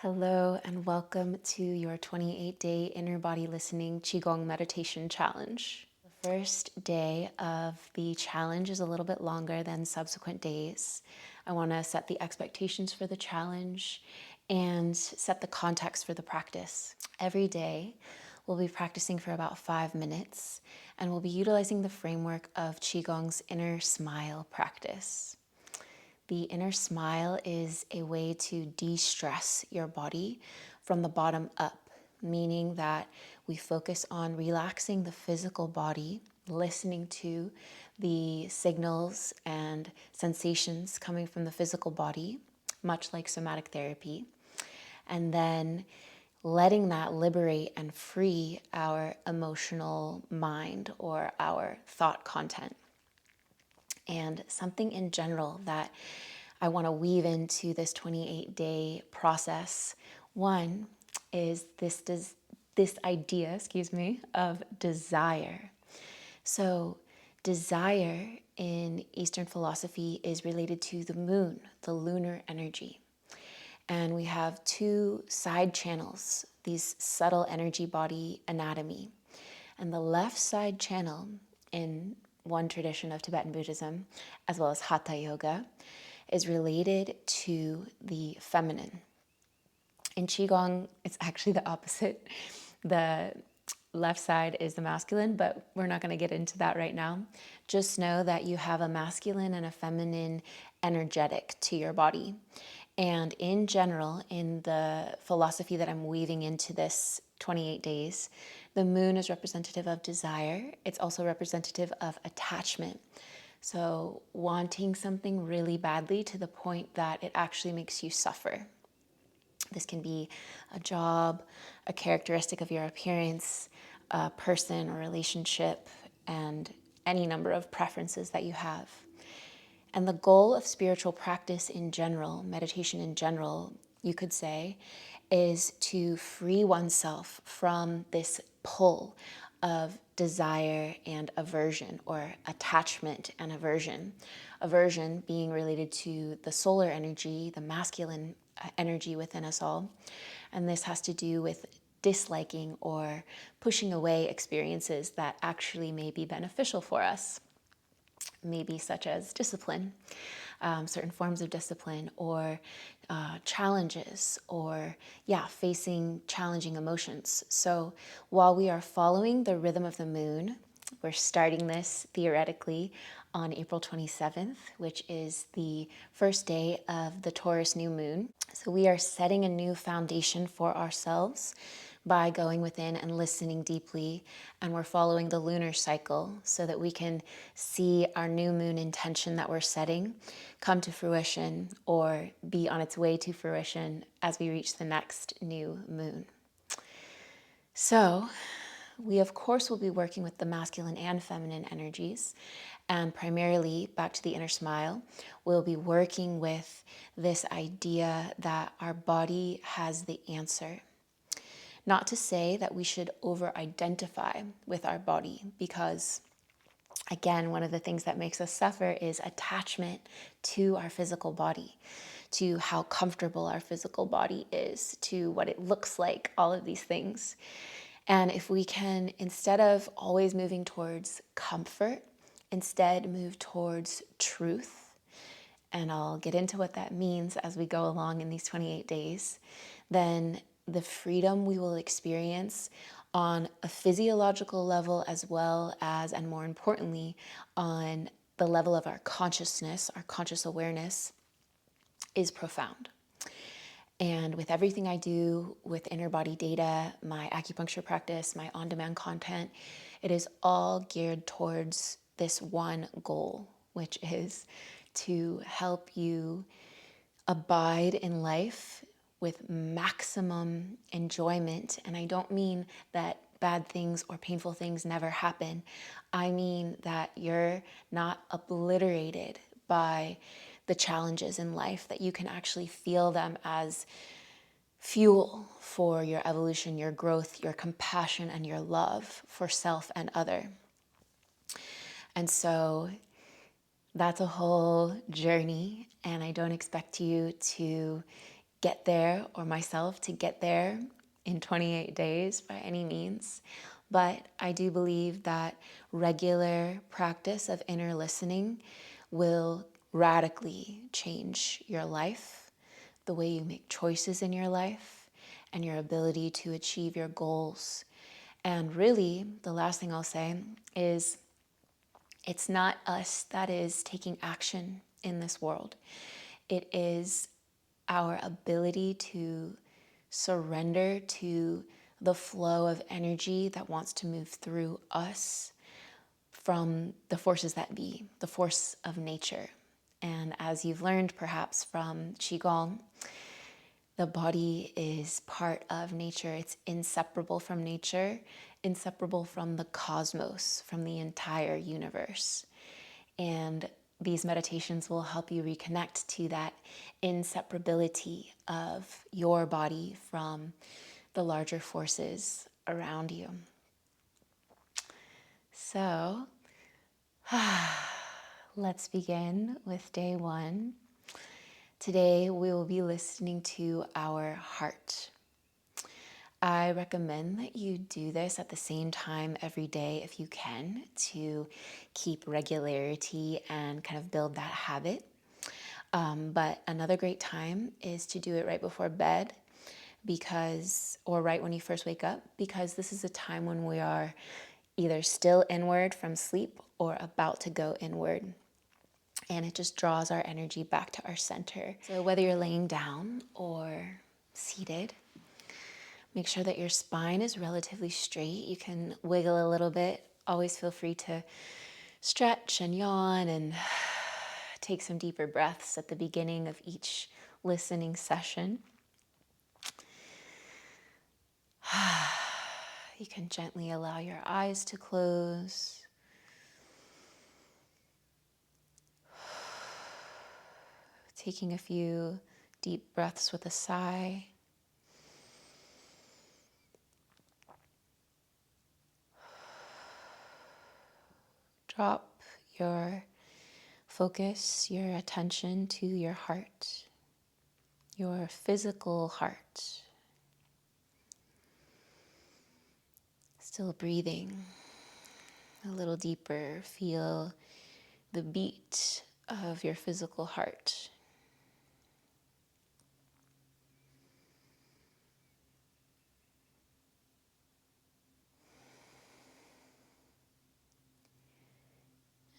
Hello and welcome to your 28-day Inner Body Listening Qigong Meditation Challenge. The first day of the challenge is a little bit longer than subsequent days. I want to set the expectations for the challenge and set the context for the practice. Every day, we'll be practicing for about 5 minutes, and we'll be utilizing the framework of Qigong's Inner Smile practice. The inner smile is a way to de-stress your body from the bottom up, meaning that we focus on relaxing the physical body, listening to the signals and sensations coming from the physical body, much like somatic therapy, and then letting that liberate and free our emotional mind or our thought content. And something in general that I want to weave into this 28-day process. One is this idea, of desire. So desire in Eastern philosophy is related to the moon, the lunar energy. And we have two side channels, these subtle energy body anatomy. And the left side channel in one tradition of Tibetan Buddhism, as well as Hatha Yoga, is related to the feminine. In Qigong, it's actually the opposite. The left side is the masculine, but we're not going to get into that right now. Just know that you have a masculine and a feminine energetic to your body. And in general, in the philosophy that I'm weaving into this 28 days, the moon is representative of desire. It's also representative of attachment. So wanting something really badly to the point that it actually makes you suffer. This can be a job, a characteristic of your appearance, a person or relationship, and any number of preferences that you have. And the goal of spiritual practice in general, meditation in general, you could say, is to free oneself from this pull of desire and aversion, or attachment and aversion. Aversion being related to the solar energy, the masculine energy within us all. And this has to do with disliking or pushing away experiences that actually may be beneficial for us. Maybe such as discipline, certain forms of discipline, or challenges, or facing challenging emotions. So while we are following the rhythm of the moon, we're starting this theoretically on April 27th, which is the first day of the Taurus new moon. So we are setting a new foundation for ourselves by going within and listening deeply, and we're following the lunar cycle so that we can see our new moon intention that we're setting come to fruition or be on its way to fruition as we reach the next new moon. So we of course will be working with the masculine and feminine energies, and primarily, back to the inner smile, we'll be working with this idea that our body has the answer. Not to say that we should over-identify with our body, because again, one of the things that makes us suffer is attachment to our physical body, to how comfortable our physical body is, to what it looks like, all of these things. And if we can, instead of always moving towards comfort, instead move towards truth, and I'll get into what that means as we go along in these 28 days, then the freedom we will experience on a physiological level, as well as, and more importantly, on the level of our consciousness, our conscious awareness, is profound. And with everything I do with inner body data, my acupuncture practice, my on-demand content, it is all geared towards this one goal, which is to help you abide in life with maximum enjoyment. And I don't mean that bad things or painful things never happen. I mean that you're not obliterated by the challenges in life, that you can actually feel them as fuel for your evolution, your growth, your compassion, and your love for self and other. And so that's a whole journey, and I don't expect you to get there, or myself to get there in 28 days by any means. But I do believe that regular practice of inner listening will radically change your life, the way you make choices in your life, and your ability to achieve your goals. And really, the last thing I'll say is it's not us that is taking action in this world. It is our ability to surrender to the flow of energy that wants to move through us from the forces that be, the force of nature. And as you've learned perhaps from Qigong, the body is part of nature. It's inseparable from nature, inseparable from the cosmos, from the entire universe. And these meditations will help you reconnect to that inseparability of your body from the larger forces around you. So, let's begin with day one. Today, we will be listening to our heart. I recommend that you do this at the same time every day if you can, to keep regularity and kind of build that habit. But another great time is to do it right before bed, or right when you first wake up, because this is a time when we are either still inward from sleep or about to go inward. And it just draws our energy back to our center. So whether you're laying down or seated, make sure that your spine is relatively straight. You can wiggle a little bit. Always feel free to stretch and yawn and take some deeper breaths at the beginning of each listening session. You can gently allow your eyes to close. Taking a few deep breaths with a sigh. Drop your focus, your attention to your heart, your physical heart. Still breathing a little deeper. Feel the beat of your physical heart.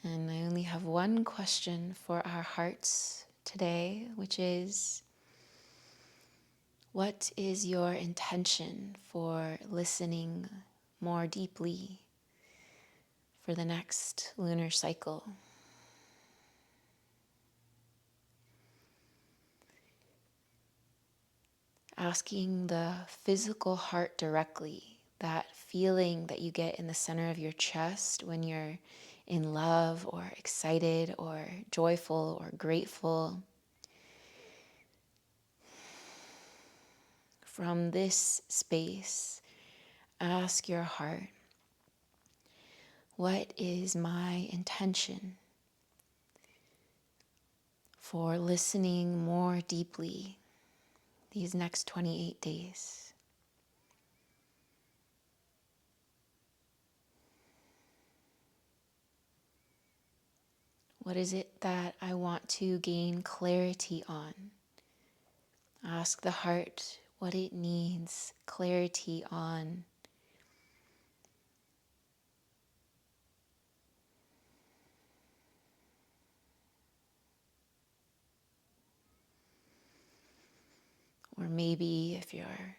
And I only have one question for our hearts today, which is, what is your intention for listening more deeply for the next lunar cycle? Asking the physical heart directly, that feeling that you get in the center of your chest when you're in love or excited or joyful or grateful. From this space, ask your heart, what is my intention for listening more deeply these next 28 days? What is it that I want to gain clarity on? Ask the heart what it needs clarity on. Or maybe if you're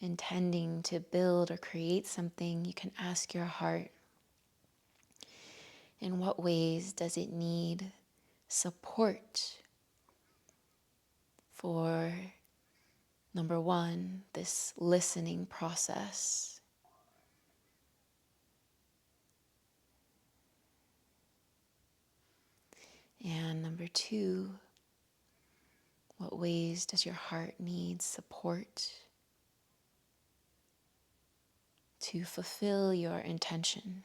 intending to build or create something, you can ask your heart, in what ways does it need support for, number one, this listening process? And number two, what ways does your heart need support to fulfill your intention?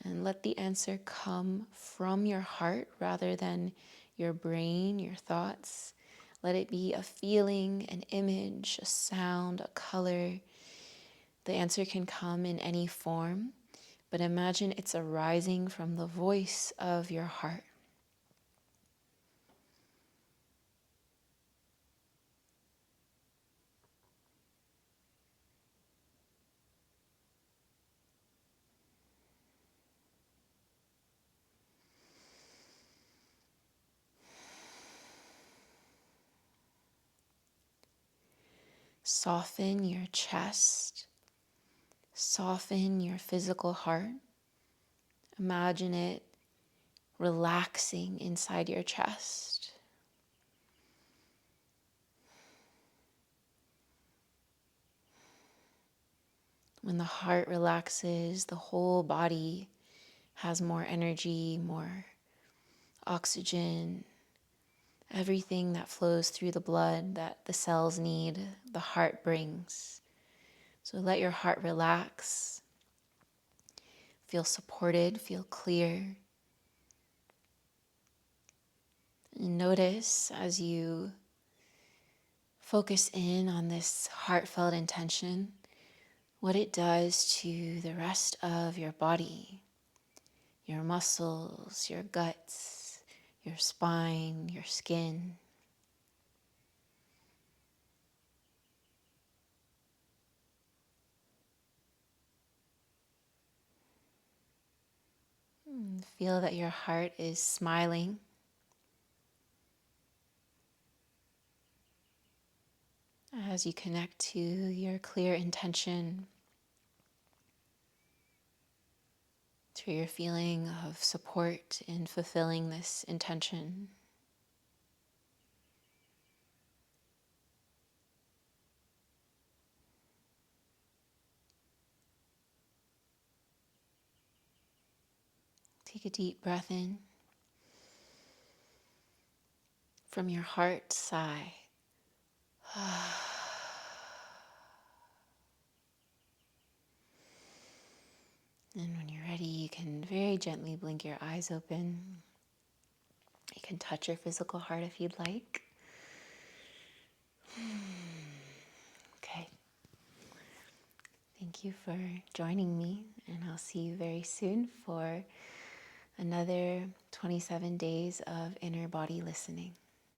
And let the answer come from your heart rather than your brain, your thoughts. Let it be a feeling, an image, a sound, a color. The answer can come in any form, but imagine it's arising from the voice of your heart. Soften your chest, soften your physical heart. Imagine it relaxing inside your chest. When the heart relaxes, the whole body has more energy, more oxygen, everything that flows through the blood that the cells need, the heart brings. So let your heart relax, feel supported, feel clear. And notice as you focus in on this heartfelt intention, what it does to the rest of your body, your muscles, your guts, your spine, your skin. Feel that your heart is smiling as you connect to your clear intention, to your feeling of support in fulfilling this intention. Take a deep breath in. From your heart, sigh. And when you're ready, you can very gently blink your eyes open. You can touch your physical heart if you'd like. Okay. Thank you for joining me, and I'll see you very soon for another 27 days of inner body listening.